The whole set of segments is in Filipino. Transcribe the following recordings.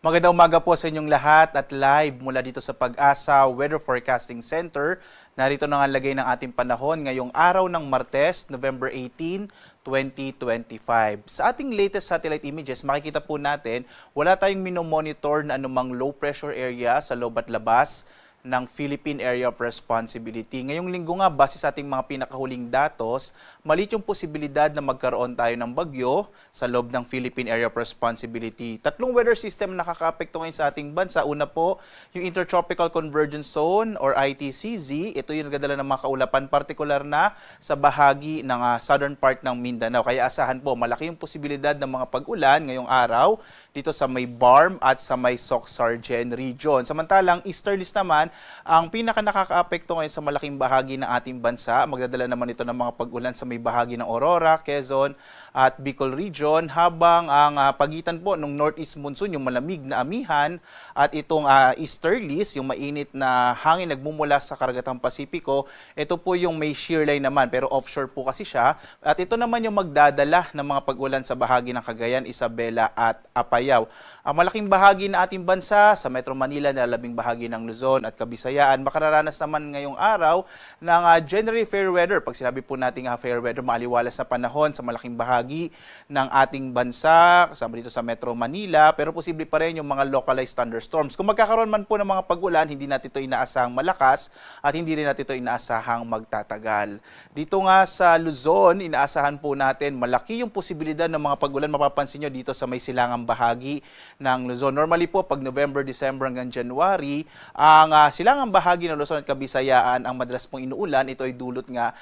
Magandang umaga po sa inyong lahat at live mula dito sa Pag-asa Weather Forecasting Center. Narito na nga lagay ng ating panahon ngayong araw ng Martes, November 18, 2025. Sa ating latest satellite images, makikita po natin wala tayong minomonitor na anumang low pressure area sa loob at labas ng Philippine Area of Responsibility. Ngayong linggo nga, base sa ating mga pinakahuling datos, maliit yung posibilidad na magkaroon tayo ng bagyo sa loob ng Philippine Area of Responsibility. Tatlong weather system na nakakaapekto ngayon sa ating bansa. Una po, yung Intertropical Convergence Zone or ITCZ. Ito yung nagdadala ng mga kaulapan, partikular na sa bahagi ng southern part ng Mindanao. Kaya asahan po, malaki yung posibilidad ng mga pag-ulan ngayong araw dito sa may Barm at sa may Soc-Sargen region. Samantalang easterlies naman, ang pinaka nakakaapekto ngayon sa malaking bahagi ng ating bansa. Magdadala naman ito ng mga pag-ulan sa may bahagi ng Aurora, Quezon at Bicol region, habang ang pagitan po ng northeast monsoon, yung malamig na amihan, at itong easterlies, yung mainit na hangin nagmumula sa karagatang Pasipiko, ito po yung may shear line naman, pero offshore po kasi siya. At ito naman yung magdadala ng mga pag-ulan sa bahagi ng Cagayan, Isabela at Apayao. Ang malaking bahagi ng ating bansa sa Metro Manila, nalalabing bahagi ng Luzon at Kabisayaan, makararanas naman ngayong araw ng generally fair weather. Pag sinabi po natin fair weather, maaliwalas na panahon sa malaking bahagi ng ating bansa, kasama dito sa Metro Manila, pero posible pa rin yung mga localized thunderstorms. Kung magkakaroon man po ng mga pag-ulan, hindi natin ito inaasahang malakas at hindi rin natin ito inaasahang magtatagal. Dito nga sa Luzon, inaasahan po natin malaki yung posibilidad ng mga pag-ulan. Mapapansin nyo dito sa may silangang bahagi ng Luzon. Normally po, pag November, December hanggang January, ang silangang bahagi ng Luzon at Kabisayaan ang madalas pong inuulan. Ito ay dulot nga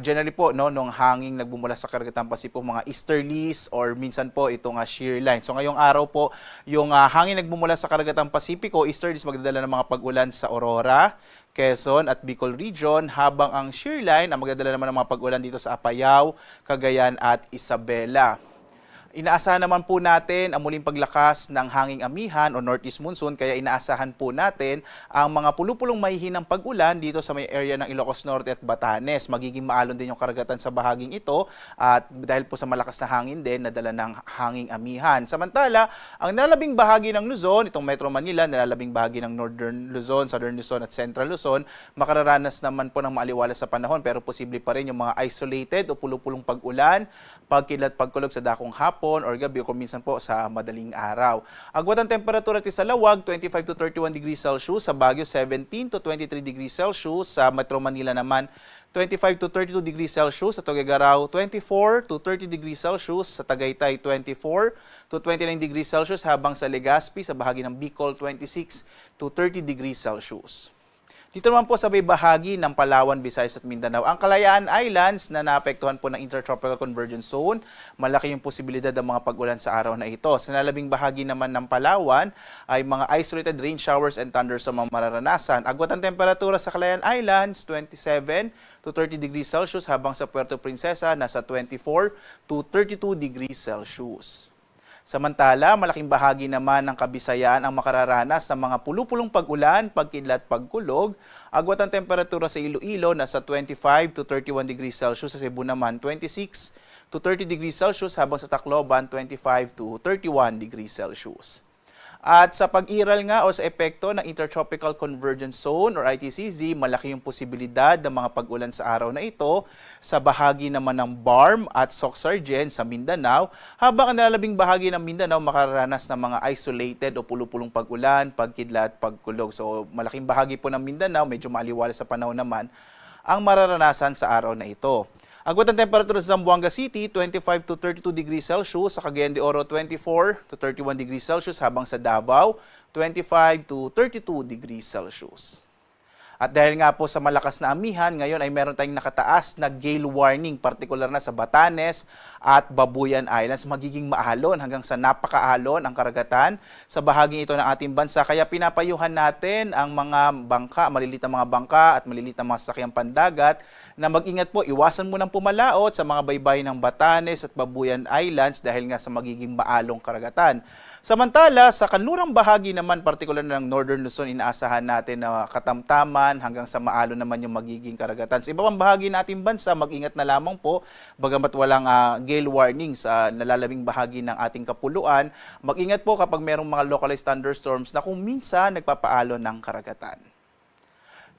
generally po nung hanging nagbumula sa karagatang Pasipiko, mga easterlies or minsan po itong shear line. So ngayong araw po, yung hangin nagbumula sa karagatang Pasipiko, easterlies magdadala ng mga pag-ulan sa Aurora, Quezon at Bicol region, habang ang shear line ang magdadala naman ng mga pag-ulan dito sa Apayao, Cagayan at Isabela. Inaasahan naman po natin ang muling paglakas ng hanging amihan o northeast monsoon, kaya inaasahan po natin ang mga pulupulong mahihinang pag-ulan dito sa may area ng Ilocos Norte at Batanes. Magiging maalon din yung karagatan sa bahaging ito at dahil po sa malakas na hangin din, nadala ng hanging amihan. Samantala, ang nalalabing bahagi ng Luzon, itong Metro Manila, nalalabing bahagi ng Northern Luzon, Southern Luzon at Central Luzon, makararanas naman po ng maaliwalas sa panahon, pero posible pa rin yung mga isolated o pulupulong pag-ulan, pagkilat, pagkulog sa dakong hapon or gabi o kung minsan po sa madaling araw. Agwat ang temperatura sa Lawag, 25 to 31 degrees Celsius, sa Baguio 17 to 23 degrees Celsius, sa Metro Manila naman 25 to 32 degrees Celsius, sa Tuguegarao 24 to 30 degrees Celsius, sa Tagaytay 24 to 29 degrees Celsius, habang sa Legazpi sa bahagi ng Bicol 26 to 30 degrees Celsius. Dito naman po sa may bahagi ng Palawan, Visayas at Mindanao, ang Kalayaan Islands na naapektuhan po ng Intertropical Convergence Zone, malaki yung posibilidad ng mga pag-ulan sa araw na ito. Sa nalabing bahagi naman ng Palawan ay mga isolated rain showers and thunderstorms ang mararanasan. Agwat ang temperatura sa Kalayaan Islands, 27 to 30 degrees Celsius, habang sa Puerto Princesa nasa 24 to 32 degrees Celsius. Samantala, malaking bahagi naman ng Kabisayaan ang makararanas ng mga pulupulong pag-ulan, pagkidlat, pagkulog. Agwat ang temperatura sa Iloilo nasa 25 to 31 degrees Celsius, sa Cebu naman 26 to 30 degrees Celsius, habang sa Tacloban 25 to 31 degrees Celsius. At sa pag-iral nga o sa epekto ng Intertropical Convergence Zone or ITCZ, malaki yung posibilidad ng mga pag-ulan sa araw na ito sa bahagi naman ng Barm at Soc-Sargen sa Mindanao, habang ang nalalabing bahagi ng Mindanao makararanas ng mga isolated o pulupulong pag-ulan, pagkidlat, pagkulog. So malaking bahagi po ng Mindanao, medyo maaliwalas sa panahon naman, ang mararanasan sa araw na ito. Agwat ang temperatura sa Zamboanga City, 25 to 32 degrees Celsius, sa Cagayan de Oro 24 to 31 degrees Celsius, habang sa Davao 25 to 32 degrees Celsius. At dahil nga po sa malakas na amihan, ngayon ay meron tayong nakataas na gale warning, partikular na sa Batanes at Babuyan Islands. Magiging maalon hanggang sa napakaalon ang karagatan sa bahaging ito ng ating bansa. Kaya pinapayuhan natin ang mga bangka, maliliit na mga bangka at maliliit na mga sasakyang pandagat na mag-ingat po, iwasan mo nang pumalaot sa mga baybayin ng Batanes at Babuyan Islands dahil nga sa magiging maalong karagatan. Samantala, sa kanlurang bahagi naman, partikular ng Northern Luzon, inaasahan natin na katamtaman amihan hanggang sa maalon naman yung magiging karagatan. Sa iba pang bahagi ng ating bansa, mag-ingat na lamang po, bagamat walang gale warning sa nalalabing bahagi ng ating kapuluan. Mag-ingat po kapag merong mga localized thunderstorms na kung minsan nagpapaalon ng karagatan.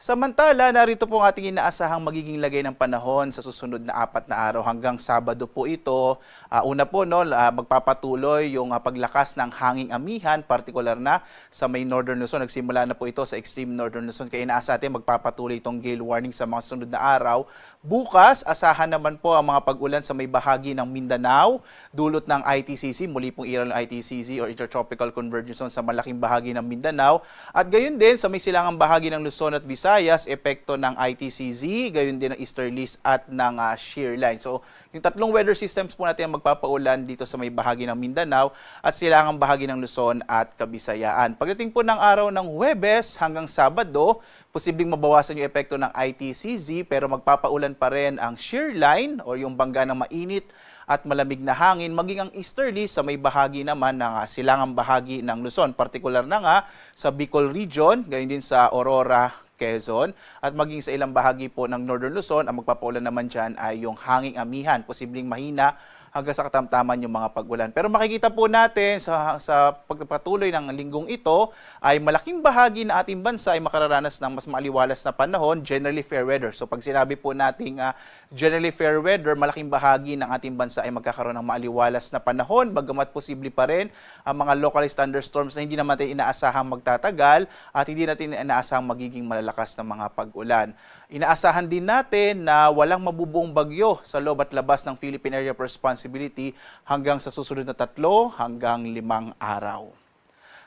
Samantala, narito po ang ating inaasahang magiging lagay ng panahon sa susunod na 4 na araw hanggang Sabado po ito. Una po, magpapatuloy yung paglakas ng hanging amihan, partikular na sa may Northern Luzon. Nagsimula na po ito sa extreme Northern Luzon. Kaya inaasa natin magpapatuloy itong gale warning sa mga sunod na araw. Bukas, asahan naman po ang mga pag-ulan sa may bahagi ng Mindanao, dulot ng ITCZ, muli pong iral ng ITCZ or Intertropical Convergence Zone sa malaking bahagi ng Mindanao. At gayon din sa may silangang bahagi ng Luzon at Visayas, epekto ng ITCZ, gayon din ng easterlies at ng shear line. So, yung tatlong weather systems po natin ang magpapaulan dito sa may bahagi ng Mindanao at silangang bahagi ng Luzon at Kabisayaan. Pagdating po ng araw ng Huwebes hanggang Sabado, posibleng mabawasan yung epekto ng ITCZ pero magpapaulan pa rin ang shear line o yung bangga ng mainit at malamig na hangin, maging ang easterly sa may bahagi naman ng silangang bahagi ng Luzon. Partikular na nga sa Bicol Region, gayon din sa Aurora, Quezon, at maging sa ilang bahagi po ng Northern Luzon, ang magpapaulan naman dyan ay yung hanging amihan, posibleng mahina hanggang sa katamtaman yung mga pag-ulan. Pero makikita po natin sa pagpatuloy ng linggong ito ay malaking bahagi na ating bansa ay makararanas ng mas maaliwalas na panahon, generally fair weather. So pag sinabi po nating generally fair weather, malaking bahagi ng ating bansa ay magkakaroon ng maaliwalas na panahon, bagamat posible pa rin ang mga localized thunderstorms na hindi naman natin inaasahang magtatagal at hindi natin inaasahang magiging malalakas na mga pag-ulan. Inaasahan din natin na walang mabubuong bagyo sa loob at labas ng Philippine Area of Responsibility hanggang sa susunod na 3 hanggang 5 araw.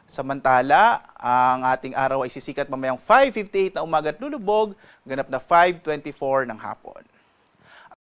Samantala, ang ating araw ay sisikat mamayang 5:58 na umaga at lulubog, ganap na 5:24 ng hapon.